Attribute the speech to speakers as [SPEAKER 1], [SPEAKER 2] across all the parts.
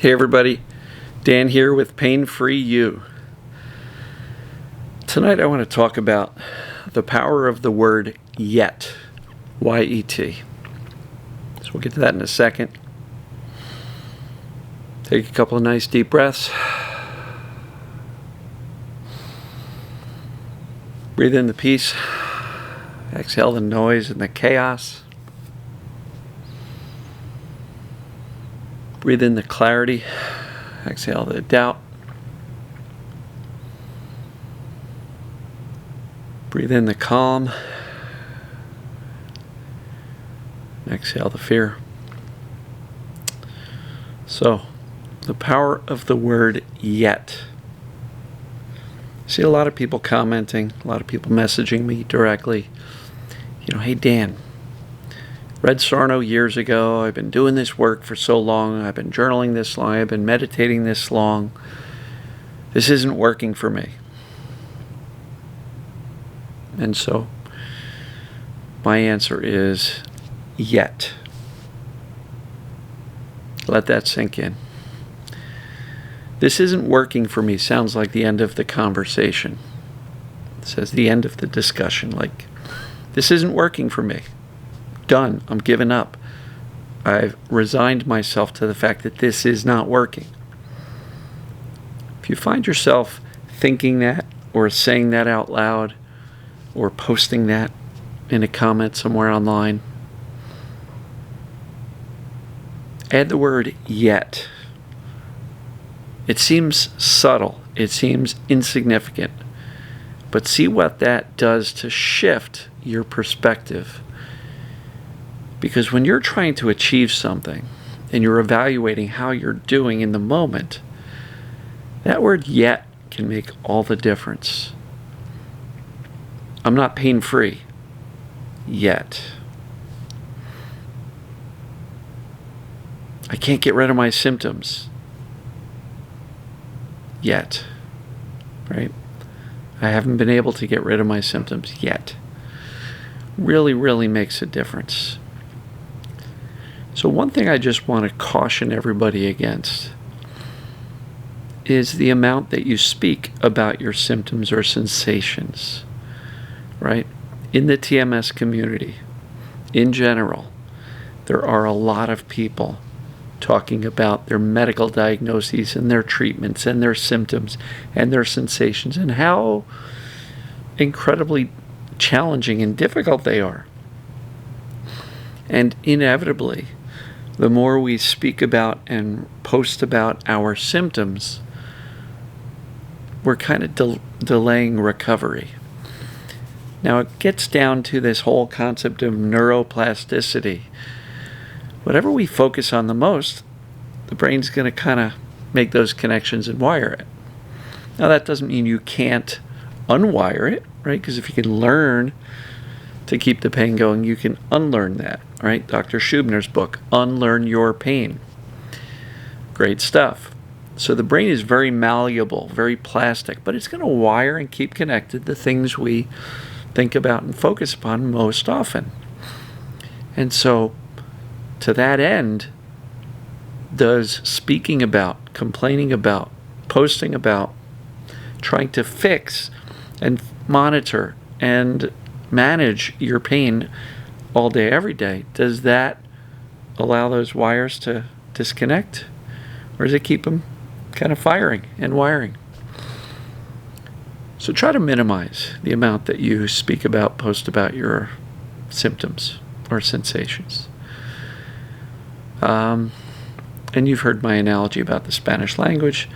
[SPEAKER 1] Hey everybody, Dan here with Pain Free You. Tonight I want to talk about the power of the word yet, Y-E-T. So we'll get to that in a second. Take a couple of nice deep breaths. Breathe in the peace. Exhale the noise and the chaos. Breathe in the clarity. Exhale the doubt. Breathe in the calm. Exhale the fear. So, the power of the word yet. See a lot of people commenting, a lot of people messaging me directly. Hey Dan, read Sarno years ago. I've been doing this work for so long. I've been journaling this long. I've been meditating this long. This isn't working for me. And so my answer is yet. Let that sink in. This isn't working for me sounds like the end of the conversation. It says the end of the discussion. Like, this isn't working for me. Done. I'm giving up. I've resigned myself to the fact that this is not working. If you find yourself thinking that or saying that out loud or posting that in a comment somewhere online, add the word yet. It seems subtle. It seems insignificant. But see what that does to shift your perspective. Because when you're trying to achieve something and you're evaluating how you're doing in the moment, that word yet can make all the difference. I'm not pain-free yet. I can't get rid of my symptoms yet, right? I haven't been able to get rid of my symptoms yet. Really, really makes a difference. So one thing I just want to caution everybody against is the amount that you speak about your symptoms or sensations, right? In the TMS community, in general, there are a lot of people talking about their medical diagnoses and their treatments and their symptoms and their sensations and how incredibly challenging and difficult they are. And inevitably, the more we speak about and post about our symptoms, we're kind of delaying recovery. Now, it gets down to this whole concept of neuroplasticity. Whatever we focus on the most, the brain's going to kind of make those connections and wire it. Now, that doesn't mean you can't unwire it, right? Because if you can learn to keep the pain going, you can unlearn that, right? Dr. Schubner's book, Unlearn Your Pain. Great stuff. So the brain is very malleable, very plastic, but it's going to wire and keep connected the things we think about and focus upon most often. And so, to that end, does speaking about, complaining about, posting about, trying to fix and monitor and manage your pain all day, every day, does that allow those wires to disconnect? Or does it keep them kind of firing and wiring? So try to minimize the amount that you speak about, post about your symptoms or sensations. And you've heard my analogy about the Spanish language.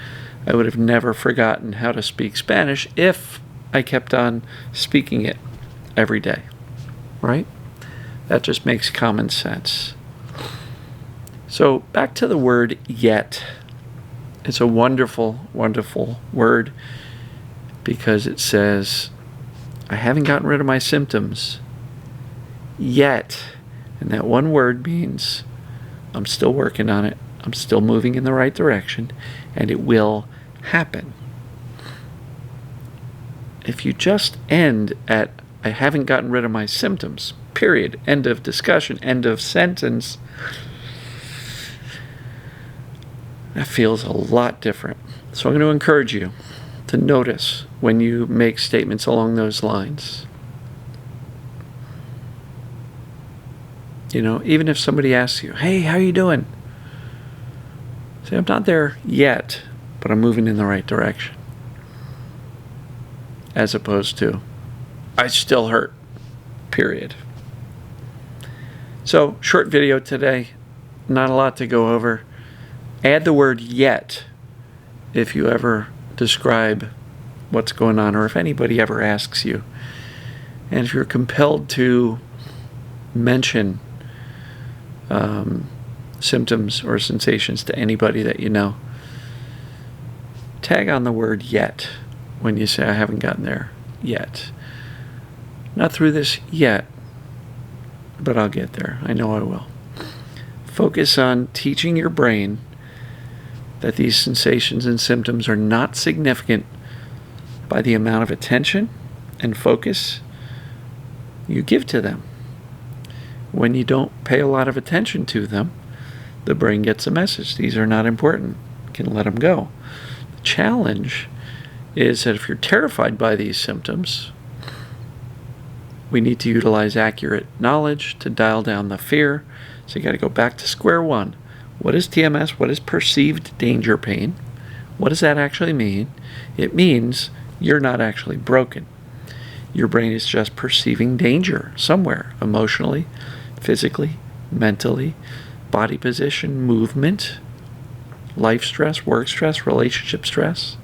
[SPEAKER 1] I would have never forgotten how to speak Spanish if I kept on speaking it every day, right? That just makes common sense. So back to the word yet. It's a wonderful, wonderful word because it says, I haven't gotten rid of my symptoms yet. And that one word means I'm still working on it. I'm still moving in the right direction, and it will happen. If you just end at, I haven't gotten rid of my symptoms, period, end of discussion, end of sentence, That feels a lot different. So I'm going to encourage you to notice when you make statements along those lines. You know, even if somebody asks you, hey, how are you doing? Say, I'm not there yet, but I'm moving in the right direction. As opposed to, I still hurt, period. So, short video today, not a lot to go over. Add the word yet if you ever describe what's going on, or if anybody ever asks you. And if you're compelled to mention symptoms or sensations to anybody that you know, tag on the word yet when you say, I haven't gotten there yet. Not through this yet, but I'll get there. I know I will. Focus on teaching your brain that these sensations and symptoms are not significant by the amount of attention and focus you give to them. When you don't pay a lot of attention to them, the brain gets a message. These are not important. You can let them go. The challenge is that if you're terrified by these symptoms, we need to utilize accurate knowledge to dial down the fear. So you got to go back to square one. What is TMS? What is perceived danger pain? What does that actually mean? It means you're not actually broken. Your brain is just perceiving danger somewhere, emotionally, physically, mentally, body position, movement, life stress, work stress, relationship stress,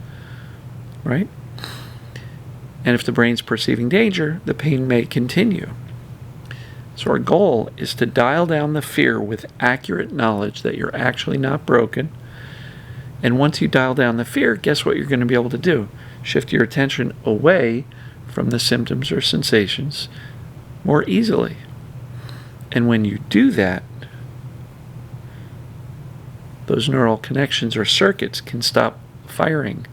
[SPEAKER 1] right? And if the brain's perceiving danger, the pain may continue. So our goal is to dial down the fear with accurate knowledge that you're actually not broken. And once you dial down the fear, guess what you're going to be able to do? Shift your attention away from the symptoms or sensations more easily. And when you do that, those neural connections or circuits can stop firing.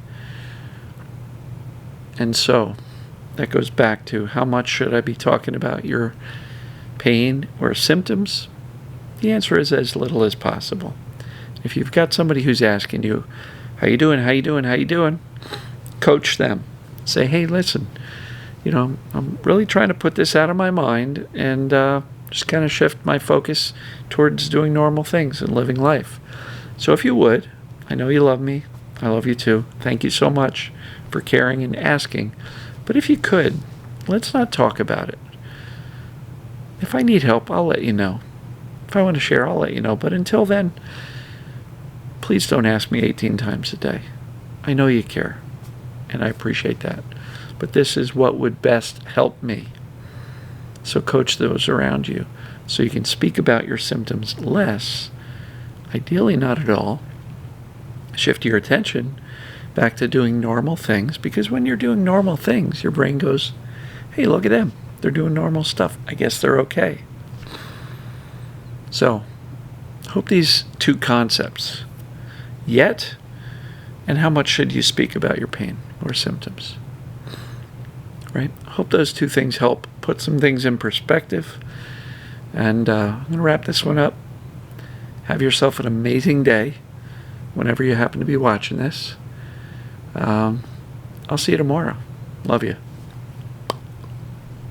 [SPEAKER 1] And so that goes back to, how much should I be talking about your pain or symptoms? The answer is as little as possible. If you've got somebody who's asking you, how you doing, how you doing, how you doing? Coach them. Say, hey, listen, you know, I'm really trying to put this out of my mind and just kind of shift my focus towards doing normal things and living life. So if you would, I know you love me. I love you too. Thank you so much for caring and asking. But if you could, let's not talk about it. If I need help, I'll let you know. If I want to share, I'll let you know. But until then, please don't ask me 18 times a day. I know you care, and I appreciate that. But this is what would best help me. So coach those around you so you can speak about your symptoms less, ideally not at all. Shift your attention back to doing normal things, because when you're doing normal things, your brain goes, hey, look at them. They're doing normal stuff. I guess they're okay. So, hope these two concepts, yet, and how much should you speak about your pain or symptoms, right? Hope those two things help put some things in perspective. And I'm going to wrap this one up. Have yourself an amazing day whenever you happen to be watching this. I'll see you tomorrow. Love you.